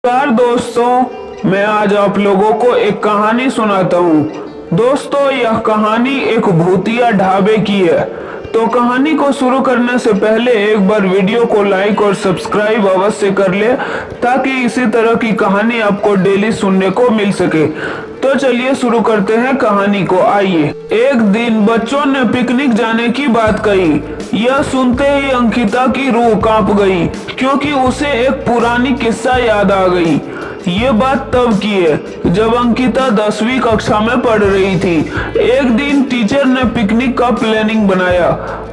नमस्कार दोस्तों, मैं आज आप लोगों को एक कहानी सुनाता हूँ। दोस्तों, यह कहानी एक भूतिया ढाबे की है। तो कहानी को शुरू करने से पहले एक बार वीडियो को लाइक और सब्सक्राइब अवश्य कर ले, ताकि इसी तरह की कहानी आपको डेली सुनने को मिल सके। तो चलिए शुरू करते हैं कहानी को। आइए। एक दिन बच्चों ने पिकनिक जाने की बात कही। यह सुनते ही अंकिता की रूह कांप गई, क्योंकि उसे एक पुरानी किस्सा याद आ गई। ये बात तब की है जब अंकिता 10वीं कक्षा में पढ़ रही थी। एक दिन टीचर ने पिकनिक का प्लानिंग बनाया।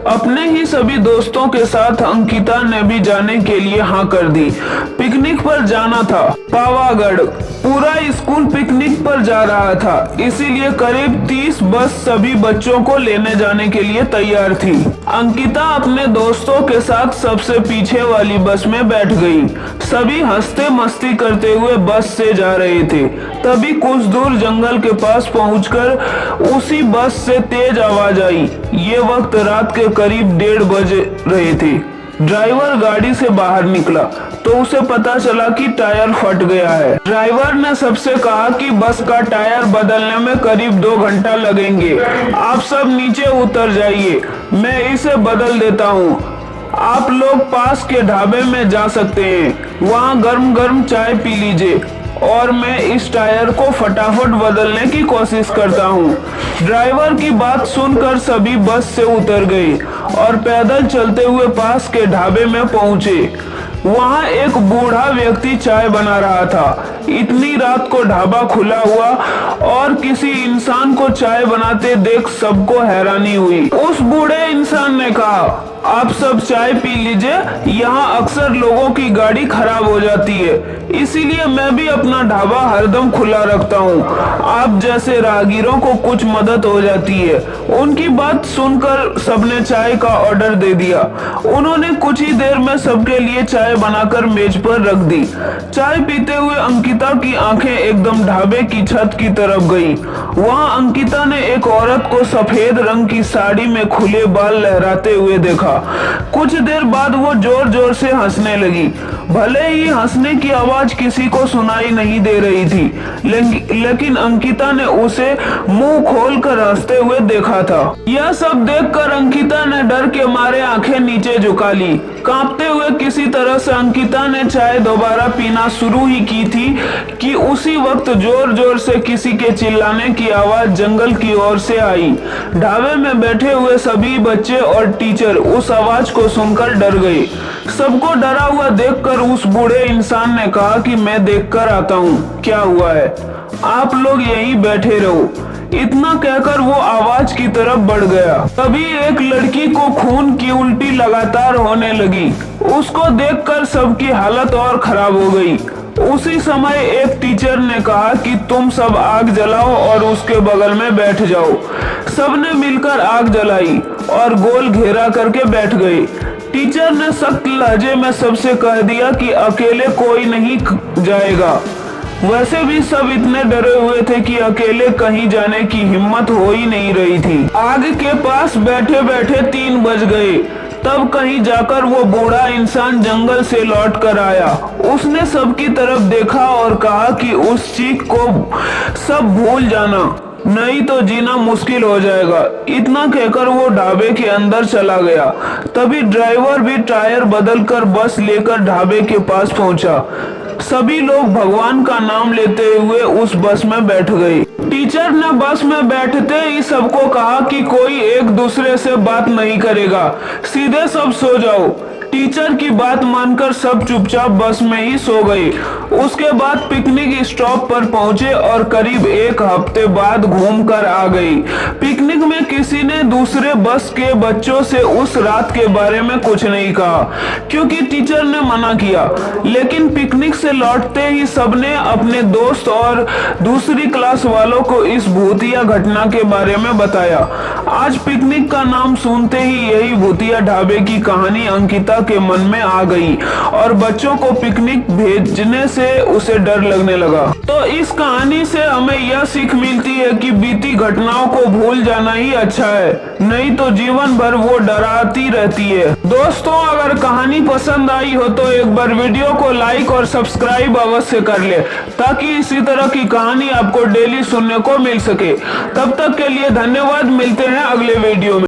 अपने ही सभी दोस्तों के साथ अंकिता ने भी जाने के लिए हाँ कर दी। पिकनिक पर जाना था पावागढ़। पूरा स्कूल पिकनिक पर जा रहा था, इसीलिए करीब 30 बस सभी बच्चों को लेने जाने के लिए तैयार थी। अंकिता अपने दोस्तों के साथ सबसे पीछे वाली बस में बैठ गई। सभी हंसते मस्ती करते हुए बस से जा रहे थे। तभी कुछ दूर जंगल के पास पहुंचकर उसी बस से तेज आवाज आई। ये वक्त रात के करीब 1:30 बज रहे थे। ड्राइवर गाड़ी से बाहर निकला तो उसे पता चला कि टायर फट गया है। ड्राइवर ने सबसे कहा कि बस का टायर बदलने में करीब 2 घंटा लगेंगे। आप सब नीचे उतर जाइए, मैं इसे बदल देता हूँ। आप लोग पास के ढाबे में जा सकते हैं, वहाँ गर्म गर्म चाय पी लीजिए और मैं इस टायर को फटाफट बदलने की कोशिश करता हूँ। ड्राइवर की बात सुनकर सभी बस से उतर गए और पैदल चलते हुए पास के ढाबे में पहुँचे। वहाँ एक बूढ़ा व्यक्ति चाय बना रहा था। इतनी रात को ढाबा खुला हुआ और किसी इंसान को चाय बनाते देख सबको हैरानी हुई। उस बूढ़े इंसान ने कहा, आप सब चाय पी लीजिए, यहाँ अक्सर लोगों की गाड़ी खराब हो जाती है, इसीलिए मैं भी अपना ढाबा हरदम खुला रखता हूँ। आप जैसे राहगीरों को कुछ मदद हो जाती है। उनकी बात सुनकर सबने चाय का ऑर्डर दे दिया। उन्होंने कुछ ही देर में सबके लिए चाय बनाकर मेज पर रख दी। चाय पीते हुए अंकिता की आंखें एकदम ढाबे की छत की तरफ गई। वहाँ अंकिता ने एक औरत को सफेद रंग की साड़ी में खुले बाल लहराते हुए देखा। कुछ देर बाद वो जोर जोर से हंसने लगी। भले ही हंसने की आवाज किसी को सुनाई नहीं दे रही थी, लेकिन अंकिता ने उसे मुंह खोलकर हंसते हुए देखा था। यह सब देखकर अंकिता ने डर के मारे आंखें नीचे झुका ली। कांपते हुए किसी तरह से अंकिता ने चाय दोबारा पीना शुरू ही की थी कि उसी वक्त जोर जोर से किसी के चिल्लाने की आवाज जंगल की ओर से आई। ढाबे में बैठे हुए सभी बच्चे और टीचर उस आवाज को सुनकर डर गए। सबको डरा हुआ देखकर उस बूढ़े इंसान ने कहा कि मैं देखकर आता हूँ क्या हुआ है, आप लोग यहीं बैठे रहो। इतना कहकर वो आवाज की तरफ बढ़ गया। तभी एक लड़की को खून की उल्टी लगातार होने लगी। उसको देखकर सबकी हालत और खराब हो गई। उसी समय एक टीचर ने कहा कि तुम सब आग जलाओ और उसके बगल में बैठ जाओ। सबने मिलकर आग जलाई और गोल घेरा करके बैठ गए। टीचर ने सख्त लहजे में सबसे कह दिया कि अकेले कोई नहीं जाएगा। वैसे भी सब इतने डरे हुए थे कि अकेले कहीं जाने की हिम्मत हो ही नहीं रही थी। आग के पास बैठे बैठे 3 बज गए। तब कहीं जाकर वो बूढ़ा इंसान जंगल से लौट कर आया। उसने सबकी तरफ देखा और कहा कि उस चीख को सब भूल जाना, नहीं तो जीना मुश्किल हो जाएगा। इतना कहकर वो ढाबे के अंदर चला गया। तभी ड्राइवर भी टायर बदलकर बस लेकर ढाबे के पास पहुंचा। सभी लोग भगवान का नाम लेते हुए उस बस में बैठ गए। टीचर ने बस में बैठते ही सबको कहा कि कोई एक दूसरे से बात नहीं करेगा, सीधे सब सो जाओ। टीचर की बात मानकर सब चुपचाप बस में ही सो गए। उसके बाद पिकनिक स्टॉप पर पहुंचे और करीब 1 हफ्ते बाद घूम कर आ गई। पिकनिक में किसी ने दूसरे बस के बच्चों से उस रात के बारे में कुछ नहीं कहा, क्योंकि टीचर ने मना किया। लेकिन पिकनिक से लौटते ही सबने अपने दोस्त और दूसरी क्लास वालों को इस भूतिया घटना के बारे में बताया। आज पिकनिक का नाम सुनते ही यही भूतिया ढाबे की कहानी अंकिता के मन में आ गई और बच्चों को पिकनिक भेजने से उसे डर लगने लगा। तो इस कहानी से हमें यह सीख मिलती है कि बीती घटनाओं को भूल जाना ही अच्छा है, नहीं तो जीवन भर वो डराती रहती है। दोस्तों, अगर कहानी पसंद आई हो तो एक बार वीडियो को लाइक और सब्सक्राइब अवश्य कर ले, ताकि इसी तरह की कहानी आपको डेली सुनने को मिल सके। तब तक के लिए धन्यवाद, मिलते हैं अगले वीडियो में।